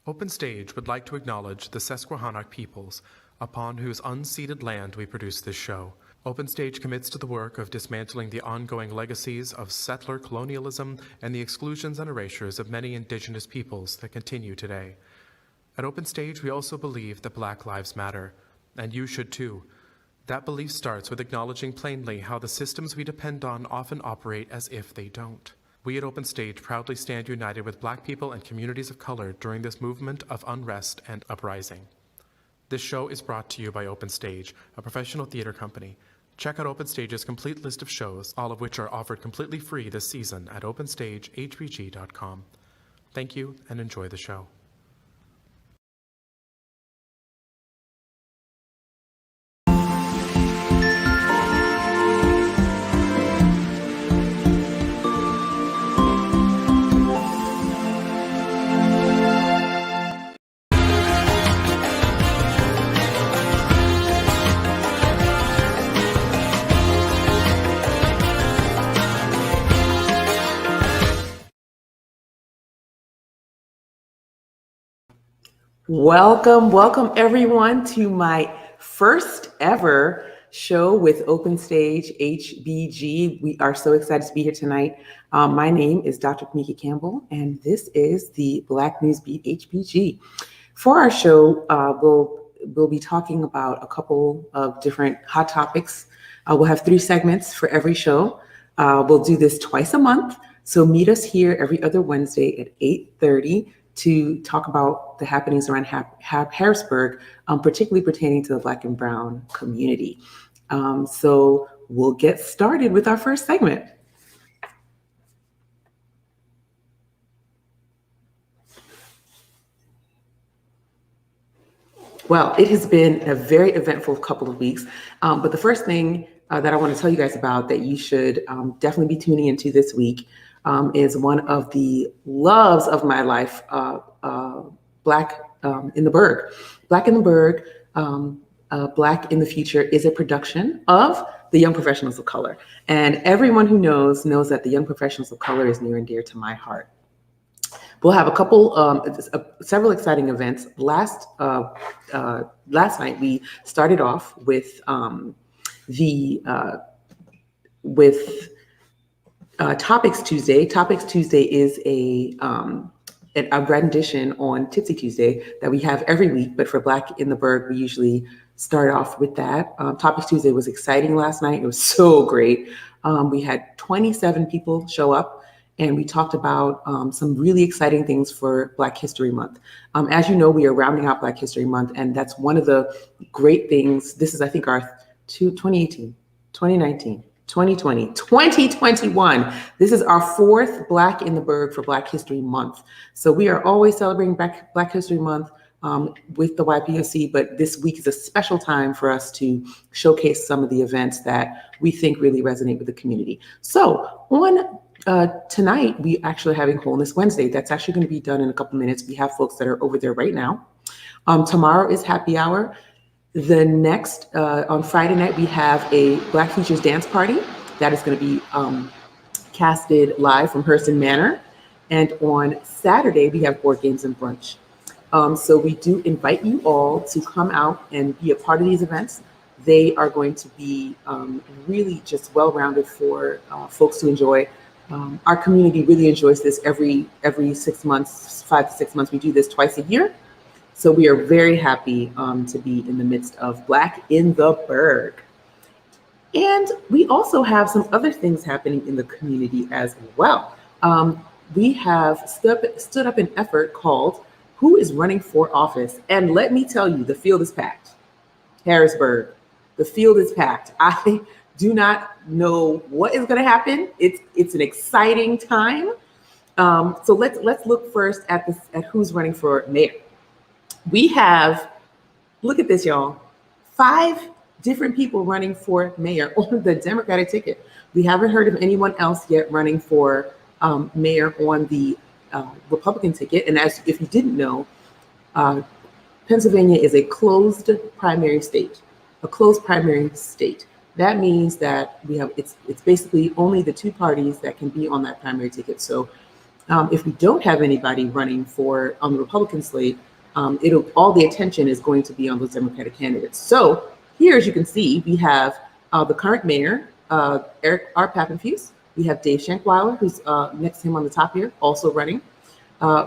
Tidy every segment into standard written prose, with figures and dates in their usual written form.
Open Stage would like to acknowledge the Susquehannock peoples, upon whose unceded land we produce this show. Open Stage commits to the work of dismantling the ongoing legacies of settler colonialism and the exclusions and erasures of many indigenous peoples that continue today. At Open Stage, we also believe that Black Lives Matter, and you should too. That belief starts with acknowledging plainly how the systems we depend on often operate as if they don't. We at Open Stage proudly stand united with Black people and communities of color during this movement of unrest and uprising. This show is brought to you by Open Stage, a professional theater company. Check out Open Stage's complete list of shows, all of which are offered completely free this season at openstagehbg.com. Thank you and enjoy the show. Welcome everyone to my first ever show with Open Stage HBG. We are so excited to be here tonight. My name is Dr. Kimeka Campbell, and this is the Black NewsBeat HBG. For our show, we'll be talking about a couple of different hot topics. We'll have 3 segments for every show. We'll do this twice a month, so meet us here every other Wednesday at 8:30 to talk about the happenings around Harrisburg, particularly pertaining to the Black and Brown community. So we'll get started with our first segment. Well, it has been a very eventful couple of weeks, but the first thing that I want to tell you guys about that you should definitely be tuning into this week is one of the loves of my life, Black in the Berg. Black in the Berg, Black in the Future is a production of the Young Professionals of Color. And everyone who knows that the Young Professionals of Color is near and dear to my heart. We'll have a couple, several exciting events. Last night we started off with Topics Tuesday. Topics Tuesday is a rendition on Tipsy Tuesday that we have every week, but for Black in the Berg, we usually start off with that. Topics Tuesday was exciting last night. It was so great. We had 27 people show up, and we talked about some really exciting things for Black History Month. As you know, we are rounding out Black History Month, and that's one of the great things. This is, I think, our 2018, 2019, 2020, 2021. This is our 4th Black in the Berg for Black History Month. So we are always celebrating Black History Month with the YPOC, but this week is a special time for us to showcase some of the events that we think really resonate with the community. So on tonight, we actually having Wholeness Wednesday. That's actually going to be done in a couple minutes. We have folks that are over there right now. Tomorrow is happy hour. The next, on Friday night, we have a Black Features dance party that is going to be casted live from Hurston Manor. And on Saturday, we have board games and brunch. So we do invite you all to come out and be a part of these events. They are going to be really just well-rounded for folks to enjoy. Our community really enjoys this every 6 months, 5 to 6 months. We do this twice a year. So we are very happy to be in the midst of Black in the Berg. And we also have some other things happening in the community as well. We have stood up an effort called Who is Running for Office? And let me tell you, the field is packed. Harrisburg, the field is packed. I do not know what is going to happen. It's an exciting time. So let's look first at who's running for mayor. We have, look at this, y'all, 5 different people running for mayor on the Democratic ticket. We haven't heard of anyone else yet running for mayor on the Republican ticket. And if you didn't know, Pennsylvania is a closed primary state. That means that we have it's basically only the 2 parties that can be on that primary ticket. So If we don't have anybody running for on the Republican slate, all the attention is going to be on those Democratic candidates. So here, as you can see, we have the current mayor, Eric R. Pappenfuse. We have Dave Shankweiler, who's next to him on the top here, also running.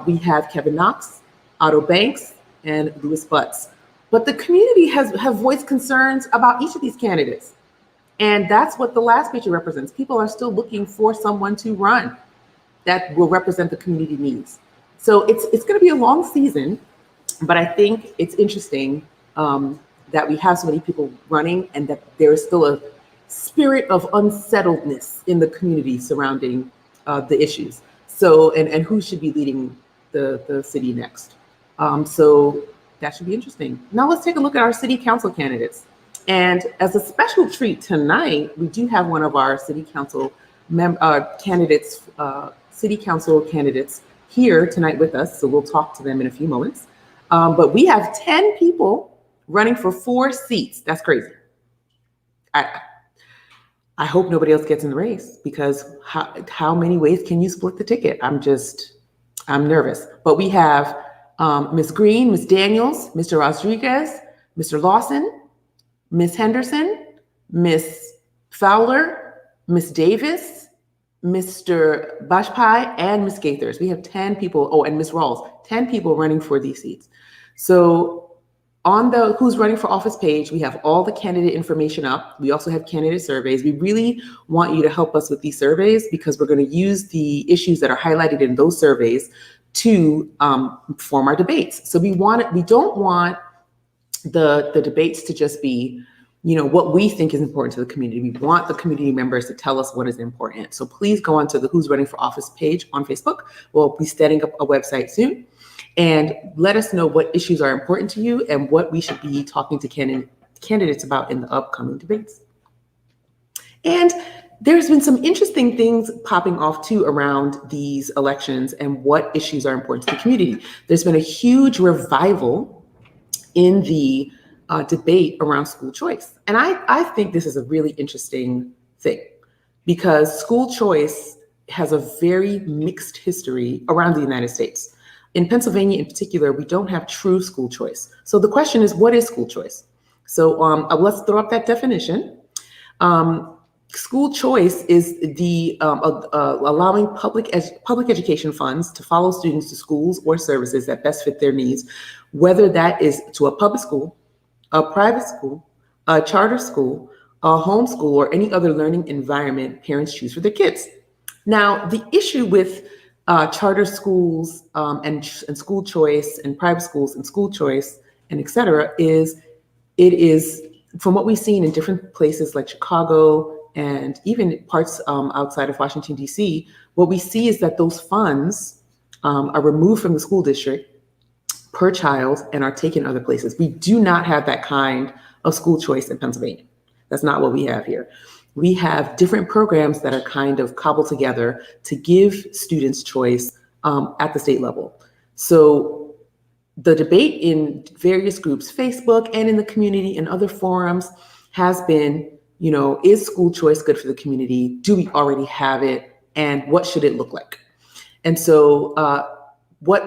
We have Kevin Knox, Otto Banks, and Louis Butts. But the community have voiced concerns about each of these candidates. And that's what the last picture represents. People are still looking for someone to run that will represent the community needs. So it's going to be a long season, but I think it's interesting that we have so many people running and that there is still a spirit of unsettledness in the community surrounding the issues. So, and who should be leading the city next. So that should be interesting. Now let's take a look at our city council candidates. And as a special treat tonight, we do have one of our city council candidates, city council candidates here tonight with us. So we'll talk to them in a few moments. But we have 10 people running for 4 seats. That's crazy. I hope nobody else gets in the race, because how many ways can you split the ticket? I'm nervous. But we have Ms. Green, Ms. Daniels, Mr. Rodriguez, Mr. Lawson, Ms. Henderson, Ms. Fowler, Ms. Davis, Mr. Bajpai, and Ms. Gaithers. We have 10 people. Oh, and Ms. Rawls, 10 people running for these seats. So on the Who's Running for Office page, we have all the candidate information up. We also have candidate surveys. We really want you to help us with these surveys, because we're going to use the issues that are highlighted in those surveys to form our debates. So we don't want the debates to just be, what we think is important to the community. We want the community members to tell us what is important. So please go onto the Who's Running for Office page on Facebook. We'll be setting up a website soon. And let us know what issues are important to you and what we should be talking to candidates about in the upcoming debates. And there's been some interesting things popping off too around these elections and what issues are important to the community. There's been a huge revival in the debate around school choice. And I think this is a really interesting thing, because school choice has a very mixed history around the United States. In Pennsylvania in particular, we don't have true school choice. So the question is, what is school choice? So let's throw up that definition. School choice is the allowing public education funds to follow students to schools or services that best fit their needs, whether that is to a public school, a private school, a charter school, a home school, or any other learning environment parents choose for their kids. Now, the issue with charter schools and school choice, and private schools and school choice, and et cetera, is it is, from what we've seen in different places like Chicago and even parts outside of Washington, D.C., what we see is that those funds are removed from the school district per child and are taken other places. We do not have that kind of school choice in Pennsylvania. That's not what we have here. We have different programs that are kind of cobbled together to give students choice at the state level. So the debate in various groups, Facebook and in the community and other forums, has been, is school choice good for the community? Do we already have it? And what should it look like? And so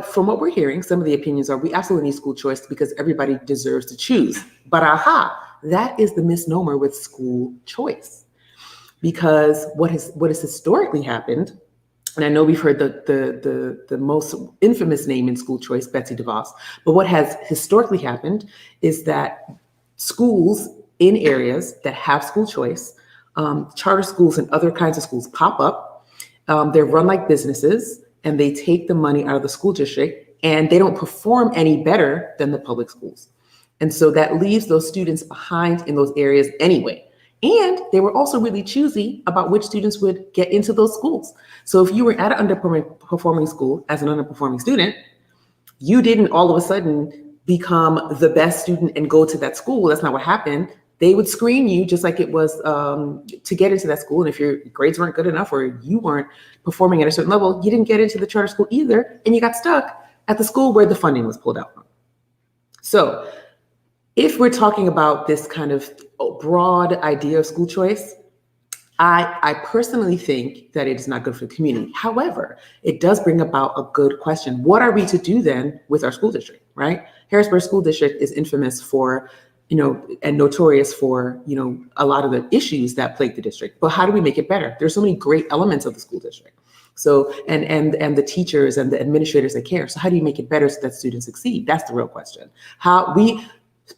from what we're hearing, some of the opinions are we absolutely need school choice because everybody deserves to choose. But that is the misnomer with school choice. Because what has historically happened, and I know we've heard the most infamous name in school choice, Betsy DeVos, but what has historically happened is that schools in areas that have school choice, charter schools and other kinds of schools pop up. They're run like businesses, and they take the money out of the school district, and they don't perform any better than the public schools. And so that leaves those students behind in those areas anyway. And they were also really choosy about which students would get into those schools. So if you were at an underperforming school as an underperforming student, you didn't all of a sudden become the best student and go to that school. That's not what happened. They would screen you just like it was to get into that school. And if your grades weren't good enough or you weren't performing at a certain level, you didn't get into the charter school either. And you got stuck at the school where the funding was pulled out from. So if we're talking about this kind of broad idea of school choice, I personally think that it is not good for the community. However, it does bring about a good question. What are we to do then with our school district, right? Harrisburg School District is infamous for, and notorious for, a lot of the issues that plague the district. But how do we make it better? There's so many great elements of the school district. So, and the teachers and the administrators that care. So how do you make it better so that students succeed? That's the real question.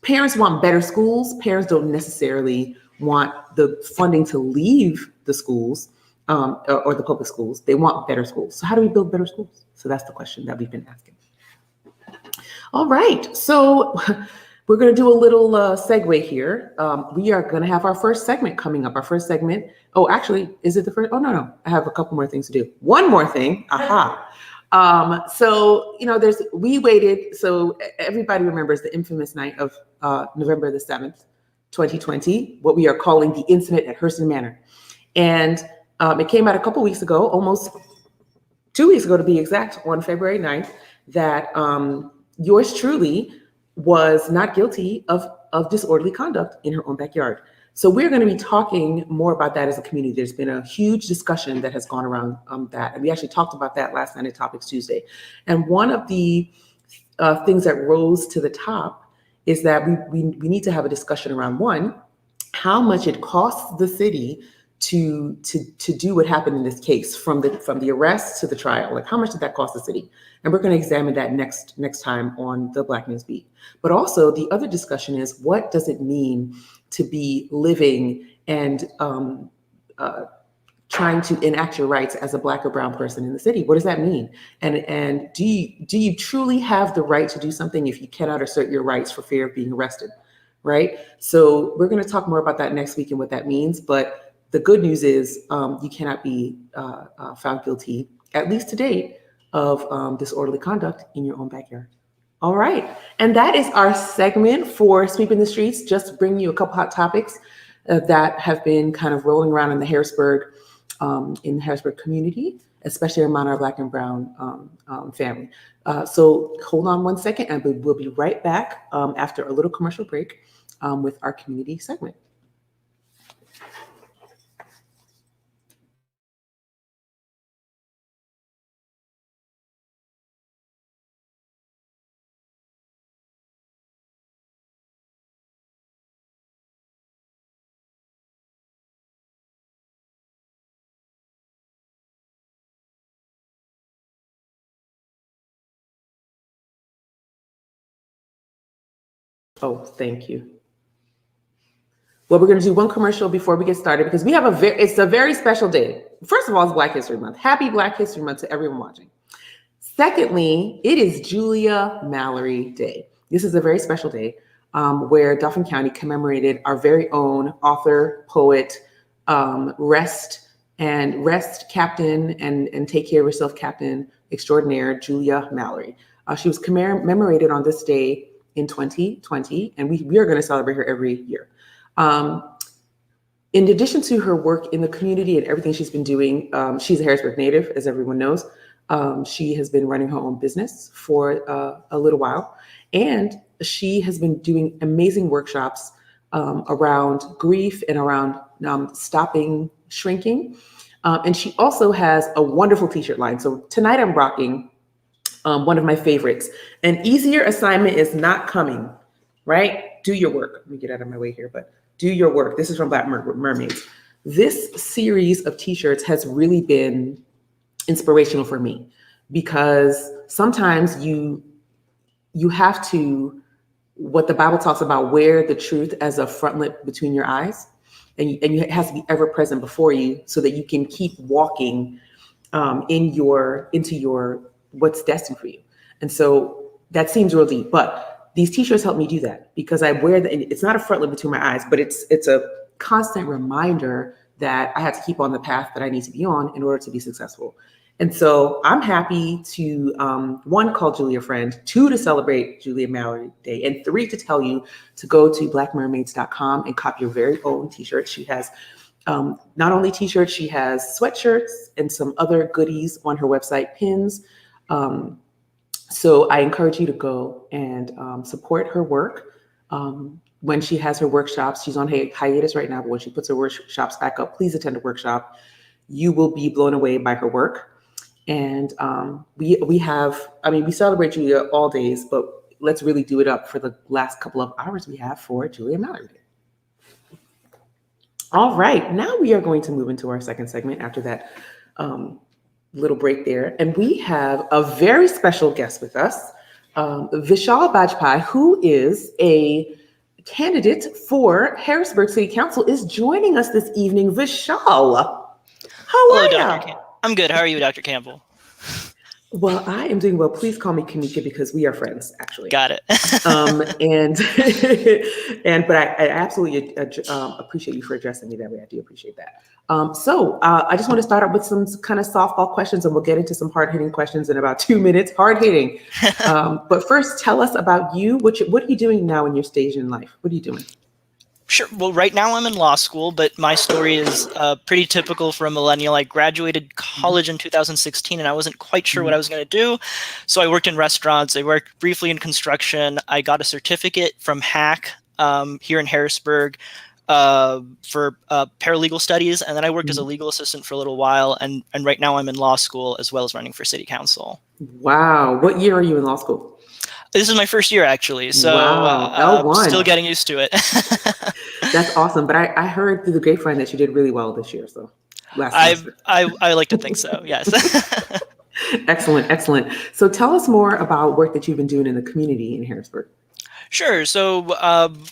Parents want better schools. Parents don't necessarily want the funding to leave the schools or the public schools. They want better schools. So how do we build better schools? So that's the question that we've been asking. All right. So we're going to do a little segue here. We are going to have our first segment coming up. Our first segment. Oh, actually, is it the first? Oh, no. I have a couple more things to do. One more thing. Aha. So, we waited. So everybody remembers the infamous night of November the 7th, 2020, what we are calling the incident at Hurston Manor. And it came out a couple weeks ago, almost 2 weeks ago to be exact, on February 9th, that yours truly was not guilty of disorderly conduct in her own backyard. So we're going to be talking more about that as a community. There's been a huge discussion that has gone around that. And we actually talked about that last night at Topics Tuesday. And one of the things that rose to the top is that we need to have a discussion around, one, how much it costs the city to do what happened in this case, from the arrest to the trial. Like, how much did that cost the city? And we're going to examine that next time on the Black NewsBeat. But also the other discussion is, what does it mean to be living and trying to enact your rights as a Black or brown person in the city? What does that mean? And do you truly have the right to do something if you cannot assert your rights for fear of being arrested, right? So we're going to talk more about that next week and what that means. But the good news is you cannot be found guilty, at least to date, of disorderly conduct in your own backyard. All right. And that is our segment for Sweeping the Streets, just to bring you a couple hot topics that have been kind of rolling around in the Harrisburg community, especially among our Black and brown family. So hold on one second, and we'll be right back after a little commercial break with our community segment. Oh, thank you. Well, we're going to do one commercial before we get started, because we have it's a very special day. First of all, it's Black History Month. Happy Black History Month to everyone watching. Secondly, it is Julia Mallory Day. This is a very special day where Dauphin County commemorated our very own author, poet, rest captain and take care of yourself captain extraordinaire, Julia Mallory. She was commemorated on this day in 2020, and we are going to celebrate her every year. In addition to her work in the community and everything she's been doing, she's a Harrisburg native, as everyone knows. She has been running her own business for a little while, and she has been doing amazing workshops around grief and around stopping shrinking. And she also has a wonderful t-shirt line. So tonight I'm rocking one of my favorites. An easier assignment is not coming, right? Do your work. Let me get out of my way here, but do your work. This is from Black Mermaids. This series of t-shirts has really been inspirational for me, because sometimes you have to, what the Bible talks about, wear the truth as a frontlet between your eyes, and it has to be ever present before you so that you can keep walking into your what's destined for you. And so that seems real deep, but these t-shirts help me do that, because I wear it's not a frontlet between my eyes, but it's a constant reminder that I have to keep on the path that I need to be on in order to be successful. And so I'm happy to, one, call Julia a friend, two, to celebrate Julia Mallory Day, and three, to tell you to go to blackmermaids.com and cop your very own t-shirt. She has not only t-shirts, she has sweatshirts and some other goodies on her website, pins. So I encourage you to go and support her work. when she has her workshops, she's on hiatus right now, but when she puts her workshops back up, please attend a workshop. You will be blown away by her work. And we celebrate Julia all days, but let's really do it up for the last couple of hours we have for Julia Mallory Day. All right, now we are going to move into our second segment after that little break there. And we have a very special guest with us, Vishal Bajpai, who is a candidate for Harrisburg City Council, is joining us this evening. Vishal, how are you? I'm good. How are you, Dr. Campbell? Well, I am doing well. Please call me Kimeka because we are friends, actually. Got it. But I absolutely appreciate you for addressing me that way. I do appreciate that. So I just want to start out with some kind of softball questions, and we'll get into some hard-hitting questions in about 2 minutes. Hard-hitting. But first, tell us about you. What are you doing now in your stage in life? What are you doing? Sure. Well, right now I'm in law school, but my story is pretty typical for a millennial. I graduated college in 2016, and I wasn't quite sure what I was going to do. So I worked in restaurants. I worked briefly in construction. I got a certificate from HAC here in Harrisburg for paralegal studies. And then I worked as a legal assistant for a little while. And right now I'm in law school as well as running for city council. Wow. What year are you in law school? This is my first year, actually, so wow. L1. Still getting used to it. That's awesome. But I heard through the grapevine that you did really well this year. So I like to think so, yes. Excellent. So tell us more about work that you've been doing in the community in Harrisburg. Sure. So,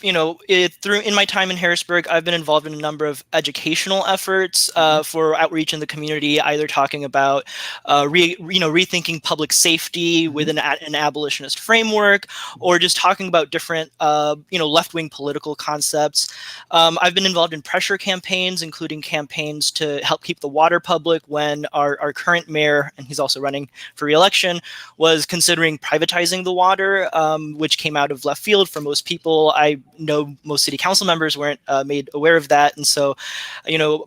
in my time in Harrisburg, I've been involved in a number of educational efforts for outreach in the community, either talking about, rethinking public safety within an abolitionist framework, or just talking about different, left-wing political concepts. I've been involved in pressure campaigns, including campaigns to help keep the water public when our current mayor, and he's also running for re-election, was considering privatizing the water, which came out of left field for most people. I know most city council members weren't made aware of that. And so,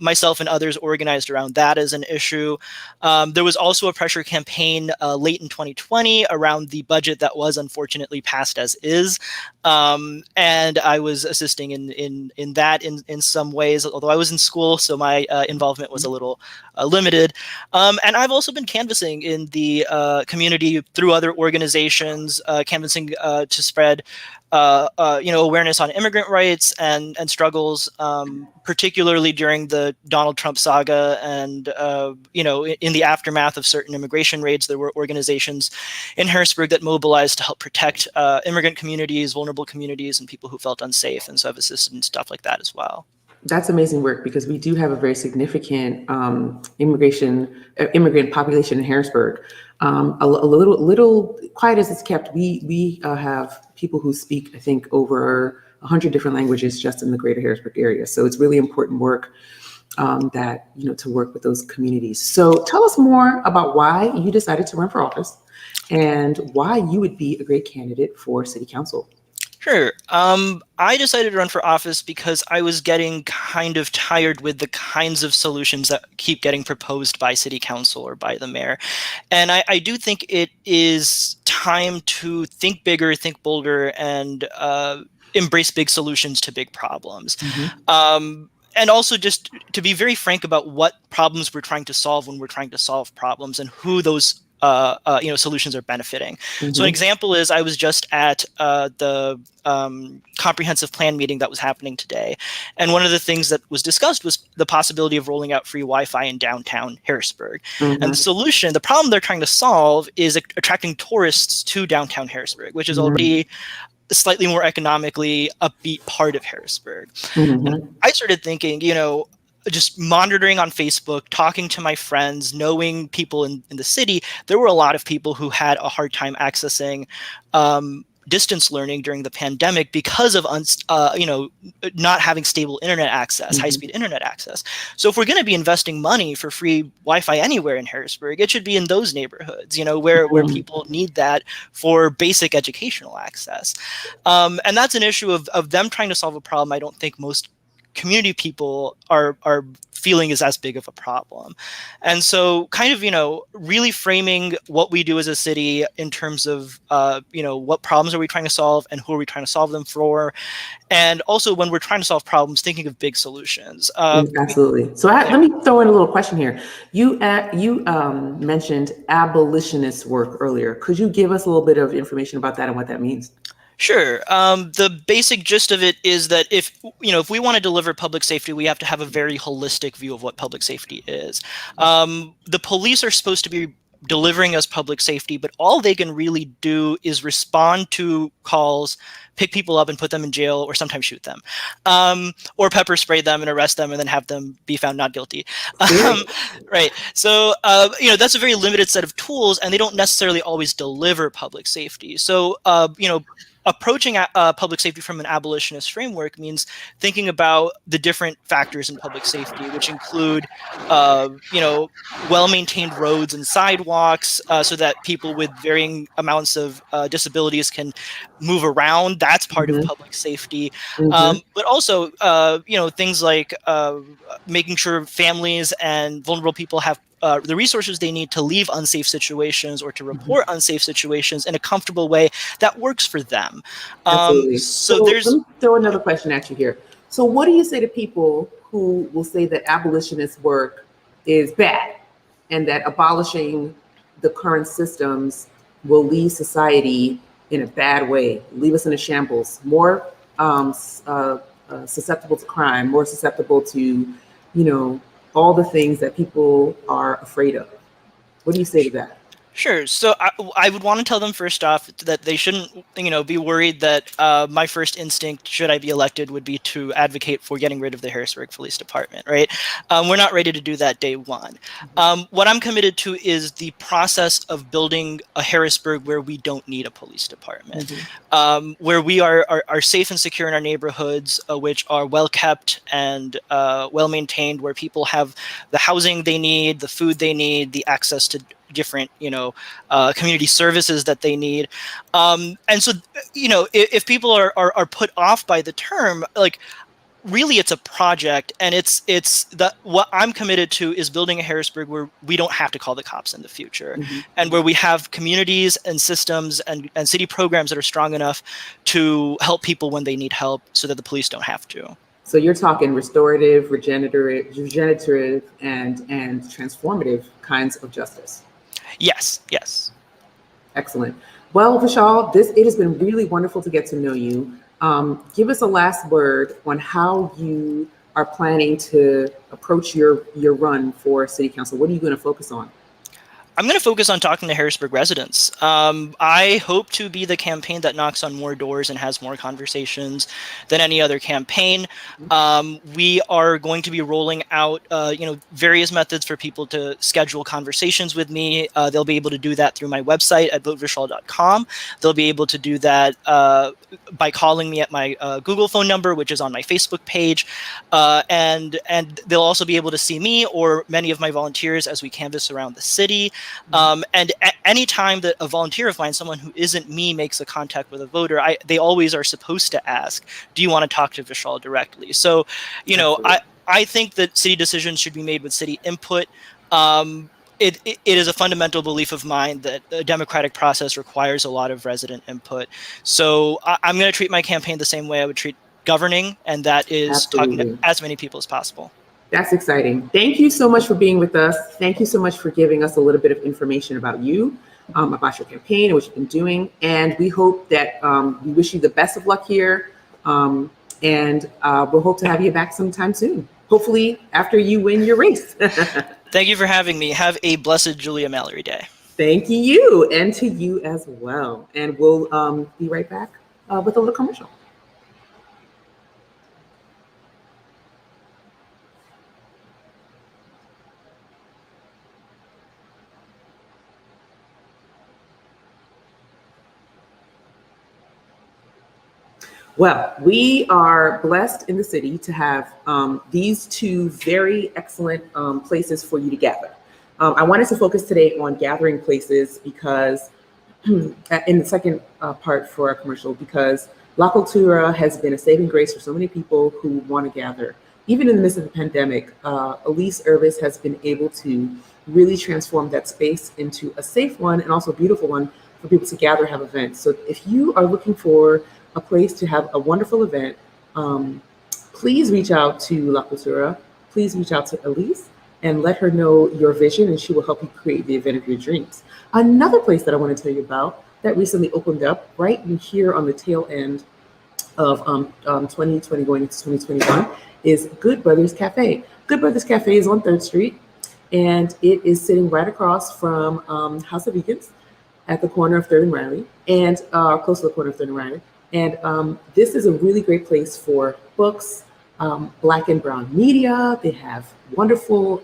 myself and others organized around that as an issue. There was also a pressure campaign late in 2020 around the budget that was unfortunately passed as is. And I was assisting in that in some ways, although I was in school, so my involvement was a little limited. And I've also been canvassing in the community through other organizations, canvassing to spread awareness on immigrant rights and struggles, particularly during the Donald Trump saga. And, in the aftermath of certain immigration raids, there were organizations in Harrisburg that mobilized to help protect immigrant communities, vulnerable communities, and people who felt unsafe. And so I've assisted in stuff like that as well. That's amazing work because we do have a very significant immigrant population in Harrisburg. A little quiet as it's kept, we have people who speak, I think, over 100 different languages just in the greater Harrisburg area. So it's really important work to work with those communities. So tell us more about why you decided to run for office and why you would be a great candidate for city council. Sure. I decided to run for office because I was getting kind of tired with the kinds of solutions that keep getting proposed by city council or by the mayor. And I do think it is time to think bigger, think bolder, and embrace big solutions to big problems. And also just to be very frank about what problems we're trying to solve when we're trying to solve problems and who those solutions are benefiting. So an example is I was just at the comprehensive plan meeting that was happening today. And one of the things that was discussed was the possibility of rolling out free Wi-Fi in downtown Harrisburg. And the problem they're trying to solve is attracting tourists to downtown Harrisburg, which is already a slightly more economically upbeat part of Harrisburg. And I started thinking, just monitoring on Facebook, talking to my friends, knowing people in the city, there were a lot of people who had a hard time accessing distance learning during the pandemic because of not having stable internet access, high-speed internet access. So if we're going to be investing money for free Wi-Fi anywhere in Harrisburg, it should be in those neighborhoods, where people need that for basic educational access. And that's an issue of them trying to solve a problem I don't think most community people are feeling is as big of a problem. And so kind of, really framing what we do as a city in terms of, what problems are we trying to solve and who are we trying to solve them for? And also when we're trying to solve problems, thinking of big solutions. Absolutely. So let me throw in a little question here. You mentioned abolitionist work earlier. Could you give us a little bit of information about that and what that means? Sure. The basic gist of it is that if we want to deliver public safety, we have to have a very holistic view of what public safety is. The police are supposed to be delivering us public safety, but all they can really do is respond to calls, pick people up and put them in jail, or sometimes shoot them, or pepper spray them and arrest them and then have them be found not guilty. Right. So, that's a very limited set of tools, and they don't necessarily always deliver public safety. So, approaching public safety from an abolitionist framework means thinking about the different factors in public safety, which include, well-maintained roads and sidewalks, so that people with varying amounts of disabilities can move around. That's part of public safety. But also, things like making sure families and vulnerable people have the resources they need to leave unsafe situations or to report unsafe situations in a comfortable way that works for them. Absolutely. So let me throw another question at you here. So what do you say to people who will say that abolitionist work is bad and that abolishing the current systems will leave society in a bad way, leave us in a shambles, more susceptible to crime, more susceptible to, all the things that people are afraid of? What do you say to that? Sure. So I would want to tell them first off that they shouldn't, be worried that my first instinct, should I be elected, would be to advocate for getting rid of the Harrisburg Police Department, right? We're not ready to do that day one. What I'm committed to is the process of building a Harrisburg where we don't need a police department, where we are safe and secure in our neighborhoods, which are well kept and well maintained, where people have the housing they need, the food they need, the access to different, community services that they need. And so, if people are put off by the term, like, really it's a project, and it's that what I'm committed to is building a Harrisburg where we don't have to call the cops in the future, and where we have communities and systems and city programs that are strong enough to help people when they need help so that the police don't have to. So you're talking restorative, regenerative, and transformative kinds of justice. Yes. Excellent. Well, Vishal, it has been really wonderful to get to know you. Give us a last word on how you are planning to approach your run for city council. What are you going to focus on? I'm going to focus on talking to Harrisburg residents. I hope to be the campaign that knocks on more doors and has more conversations than any other campaign. We are going to be rolling out, various methods for people to schedule conversations with me. They'll be able to do that through my website at votevishal.com. They'll be able to do that by calling me at my Google phone number, which is on my Facebook page. And they'll also be able to see me or many of my volunteers as we canvass around the city. And any time that a volunteer of mine, someone who isn't me, makes a contact with a voter, they always are supposed to ask, do you want to talk to Vishal directly? So, I think that city decisions should be made with city input. It is a fundamental belief of mine that the democratic process requires a lot of resident input. So I'm going to treat my campaign the same way I would treat governing, and that is talking to as many people as possible. That's exciting. Thank you so much for being with us. Thank you so much for giving us a little bit of information about you, about your campaign and what you've been doing. And we hope that we wish you the best of luck here. And we'll hope to have you back sometime soon. Hopefully after you win your race. Thank you for having me. Have a blessed Julia Mallory Day. Thank you, and to you as well. And we'll be right back with a little commercial. Well, we are blessed in the city to have these two very excellent places for you to gather. I wanted to focus today on gathering places because in the second part for our commercial, because La Cultura has been a saving grace for so many people who want to gather. Even in the midst of the pandemic, Elise Irvis has been able to really transform that space into a safe one and also a beautiful one for people to gather, have events. So if you are looking for a place to have a wonderful event, please reach out to La Cultura. Please reach out to Elise and let her know your vision, and she will help you create the event of your dreams. Another place that I want to tell you about that recently opened up right in here on the tail end of 2020 going into 2021 is Good Brothers Cafe. Good Brothers Cafe is on 3rd Street, and it is sitting right across from House of Vegans at the corner of 3rd and Riley, and close to the corner of 3rd and Riley. And this is a really great place for books, Black and brown media. They have wonderful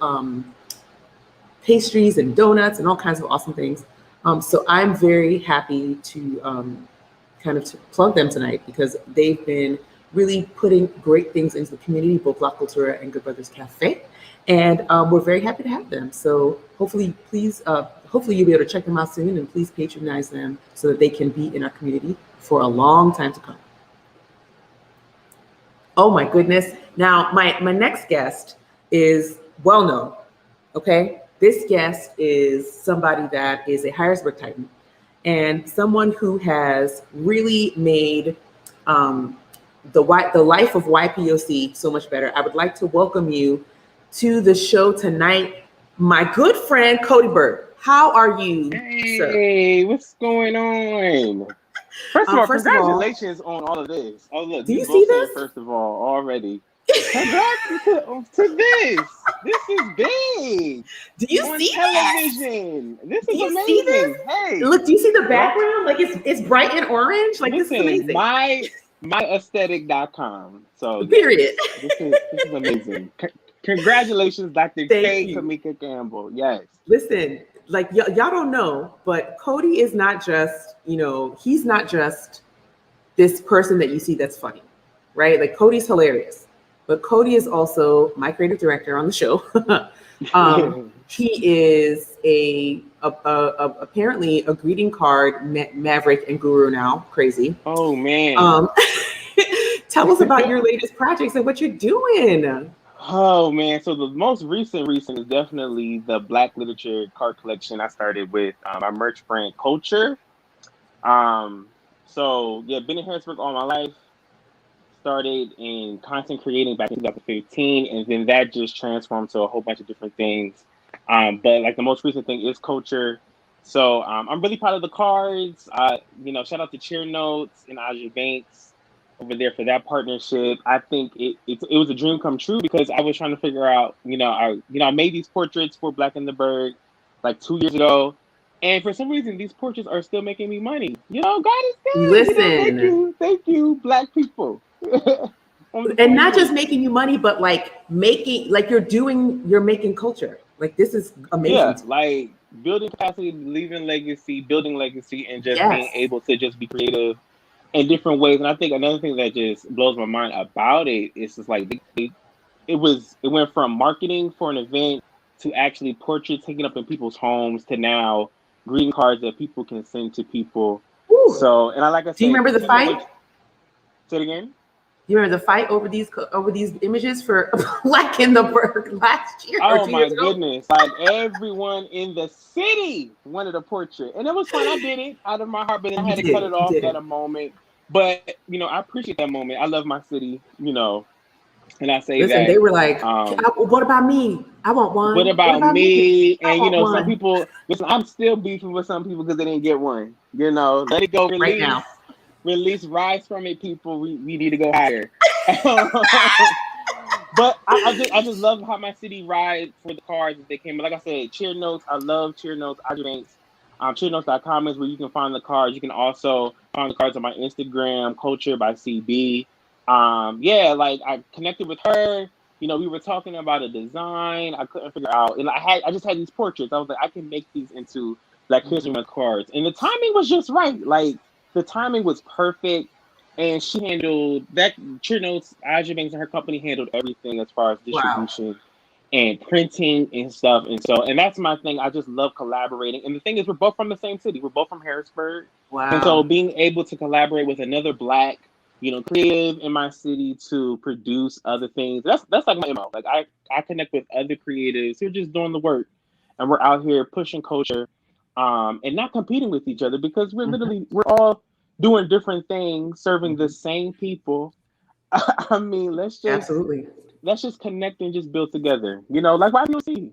pastries and donuts and all kinds of awesome things. So I'm very happy to kind of to plug them tonight because they've been really putting great things into the community, both La Cultura and Good Brothers Cafe. And we're very happy to have them. So hopefully you'll be able to check them out soon, and please patronize them so that they can be in our community for a long time to come. Oh my goodness. Now, my next guest is well known, okay? This guest is somebody that is a Harrisburg Titan and someone who has really made the life of YPOC so much better. I would like to welcome you to the show tonight, my good friend, Cody Bird. How are you, sir? Hey, what's going on? First of all, congratulations on all of this. Oh, look, do you see this? First of all, already. Congrats to this. This is big. Do you on see television? This is amazing. See this? Hey, look, do you see the background? Like it's bright and orange. Like listen, this is amazing. myaesthetic.com. So period. This is amazing. Congratulations, Dr. Kimeka Campbell. Yes. Listen, like y'all don't know, but Cody is not just, he's not just this person that you see that's funny, right? Like Cody's hilarious, but Cody is also my creative director on the show. He is apparently a greeting card maverick and guru now. Crazy. Oh man. Tell us about your latest projects and what you're doing. Oh man, so the most recent is definitely the Black literature card collection I started with my merch brand Culture. So yeah, been in Harrisburg all my life. Started in content creating back in 2015, and then that just transformed to a whole bunch of different things. But like the most recent thing is Culture. So I'm really proud of the cards. Shout out to Cheer Notes and Aja Banks over there for that partnership. I think it was a dream come true because I was trying to figure out, I made these portraits for Black in the Berg like 2 years ago. And for some reason, these portraits are still making me money. God is good. Listen. Thank you, Black people. And not just making you money, but you're making culture. Like this is amazing. Yeah, like building capacity, leaving legacy, building legacy, and just being able to just be creative in different ways. And I think another thing that just blows my mind about it is just like it went from marketing for an event to actually portraits hanging up in people's homes to now greeting cards that people can send to people. Ooh. So, and like I said, do you remember the fight? Say it again. You remember the fight over these images for Black in the Berg last year? Oh my goodness! Like everyone in the city wanted a portrait, and it was fun. I did it out of my heart, but then I had to cut it off at a moment. But I appreciate that moment. I love my city, and I say that. They were like, "What about me? I want one. What about me?" And some people. Listen, I'm still beefing with some people because they didn't get one. Let it go. Right now. Release, rise from it, people. We need to go higher. But I just love how my city rides for the cards that they came. Like I said, Cheer Notes. I love Cheer Notes. Aja Banks. Cheernotes.com is where you can find the cards. You can also find the cards on my Instagram, Culture by CB. I connected with her. We were talking about a design. I couldn't figure out, and I just had these portraits. I was like, I can make these into Black History Month cards, and the timing was just right. Like the timing was perfect, and she handled that. Cheer Notes, Aja Banks and her company handled everything as far as distribution and printing and stuff. And that's my thing. I just love collaborating. And the thing is, we're both from the same city. We're both from Harrisburg. Wow. And so being able to collaborate with another Black creative in my city to produce other things. That's like my MO. Like I connect with other creatives who are just doing the work, and we're out here pushing culture, and not competing with each other because we're all doing different things, serving the same people. I mean, let's just connect and just build together. Like YPOC.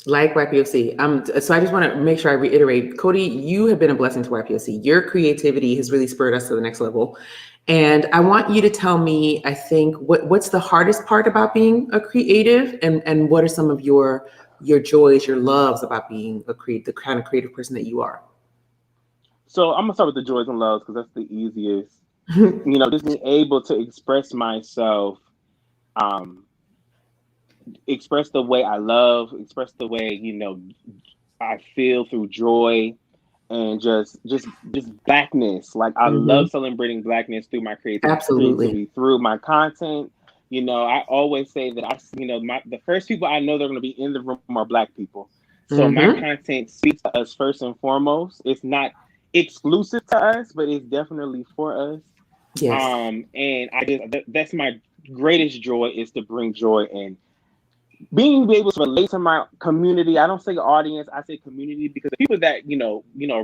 Like YPOC. So I just want to make sure I reiterate, Cody, you have been a blessing to YPOC. Your creativity has really spurred us to the next level. And I want you to tell me, I think, what's the hardest part about being a creative, and what are some of your joys, your loves about being the kind of creative person that you are? So I'm gonna start with the joys and loves because that's the easiest. Just being able to express myself, express the way I love, express the way I feel through joy, and just blackness. Like I love celebrating blackness through my creativity, through my content. I always say that the first people I know that are going to be in the room are Black people. So my content speaks to us first and foremost. It's not exclusive to us, but it's definitely for us. Yes. And that's my greatest joy, is to bring joy and being able to relate to my community. I don't say audience, I say community, because the people that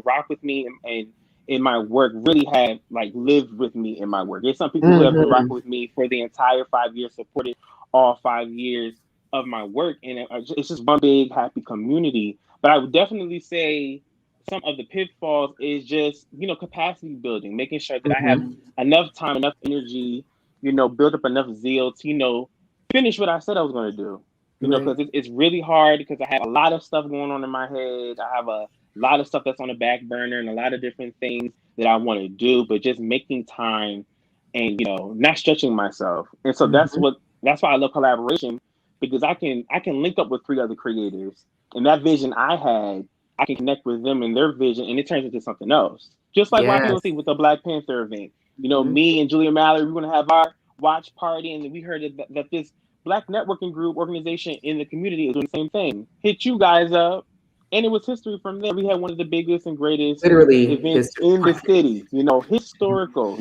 rock with me and in my work really have lived with me in my work. There's some people who have been rocking with me for the entire 5 years, supported all 5 years of my work, and it's just one big happy community. But I would definitely say some of the pitfalls is just capacity building, making sure that I have enough time, enough energy, build up enough zeal to finish what I said I was going to do. Because it's really hard, because I have a lot of stuff going on in my head. I have a lot of stuff that's on the back burner and a lot of different things that I want to do, but just making time and not stretching myself. And so that's why I love collaboration, because I can link up with 3 other creators, and that vision I had, I can connect with them and their vision, and it turns into something else. Just like YPOC with the Black Panther event. Me and Julia Mallory, we're going to have our watch party, and we heard that this Black networking group organization in the community is doing the same thing. Hit you guys up, and it was history from there. We had one of the biggest and greatest events in the city. Historical,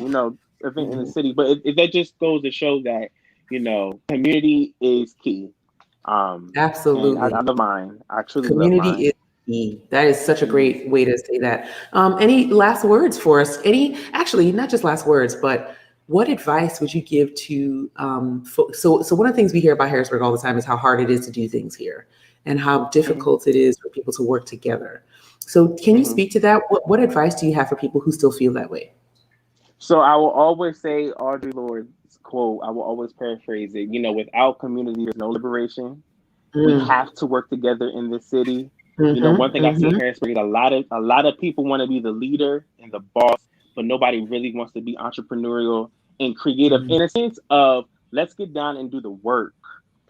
event in the city. But that just goes to show that community is key. Absolutely, I love mine. I truly community love mine. is key. That is such a great way to say that. Any last words for us? Actually, not just last words, but what advice would you give to so one of the things we hear about Harrisburg all the time is how hard it is to do things here and how difficult it is for people to work together. So can you speak to that? What advice do you have for people who still feel that way? So I will always say Audre Lorde's quote. I will always paraphrase it. Without community, there's no liberation. We have to work together in this city. One thing I see in Harrisburg is a lot of people want to be the leader and the boss, but nobody really wants to be entrepreneurial and creative in a sense of, let's get down and do the work.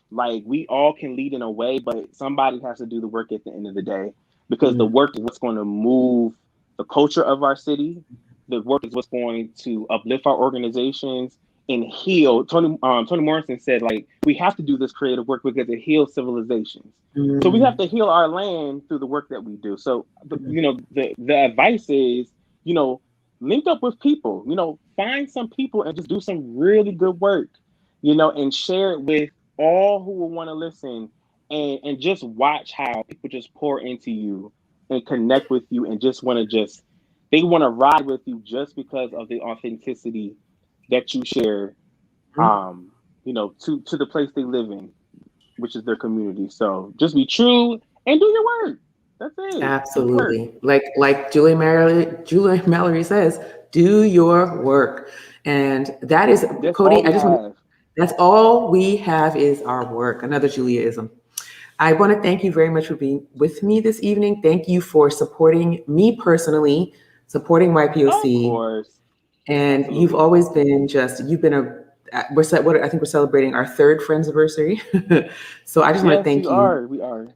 Like, we all can lead in a way, but somebody has to do the work at the end of the day, because the work is what's going to move the culture of our city. The work is what's going to uplift our organizations and heal. Toni Morrison said, we have to do this creative work because it heals civilizations. So we have to heal our land through the work that we do. So, the advice is, link up with people, find some people and just do some really good work, and share it with all who will want to listen, and just watch how people just pour into you and connect with you and just want to they want to ride with you just because of the authenticity that you share, to the place they live in, which is their community. So just be true and do your work. That's it. Absolutely. Like Julia Mallory says, do your work. And that is, Cody, that's all we have is our work. Another Juliaism. I want to thank you very much for being with me this evening. Thank you for supporting me personally, supporting YPOC. Of course. And absolutely. You've always been I think we're celebrating our 3rd Friendsniversary. So I just want to thank you. We are.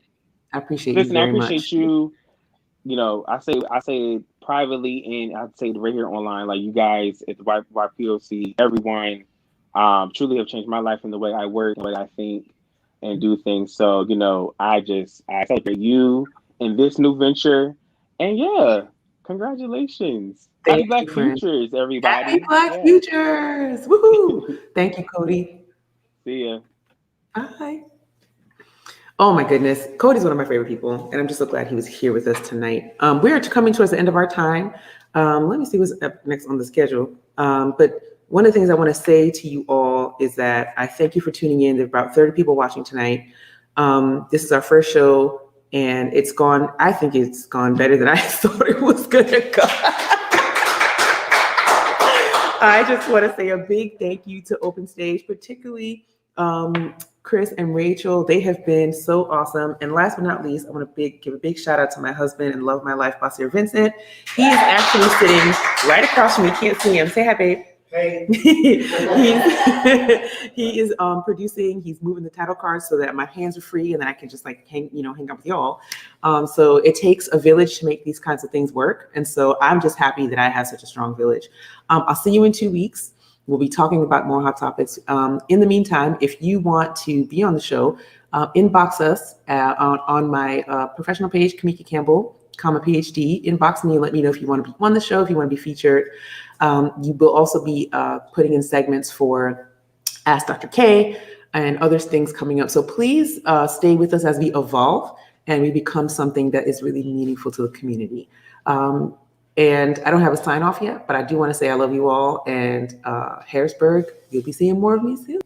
I appreciate you very much. I appreciate you. I say it privately, and I say it right here online. Like, you guys at the YPOC, everyone, truly have changed my life in the way I work, the way I think and do things. So, I celebrate you in this new venture. And Congratulations. Happy Thank Black you, friend. Futures, Happy everybody. Black Yeah. Futures. Woohoo. Thank you, Cody. See ya. Bye. Oh my goodness. Cody's one of my favorite people, and I'm just so glad he was here with us tonight. We are coming towards the end of our time. Let me see what's up next on the schedule. But one of the things I want to say to you all is that I thank you for tuning in. There are about 30 people watching tonight. This is our first show, and I think it's gone better than I thought it was going to go. I just want to say a big thank you to Open Stage, particularly Chris and Rachel. They have been so awesome. And last but not least, I want to give a big shout out to my husband and love of my life, Bossier Vincent. He is actually sitting right across from me. Can't see him. Say hi, babe. Hey. He is producing. He's moving the title cards so that my hands are free and then I can just like hang out with y'all. So it takes a village to make these kinds of things work. And so I'm just happy that I have such a strong village. I'll see you in 2 weeks. We'll be talking about more hot topics. In the meantime, if you want to be on the show, inbox us on my professional page, Kimeka Campbell, PhD. Inbox me and let me know if you want to be on the show, if you want to be featured. You will also be putting in segments for Ask Dr. K and other things coming up. So please stay with us as we evolve and we become something that is really meaningful to the community. And I don't have a sign off yet, but I do want to say I love you all. And Harrisburg, you'll be seeing more of me soon.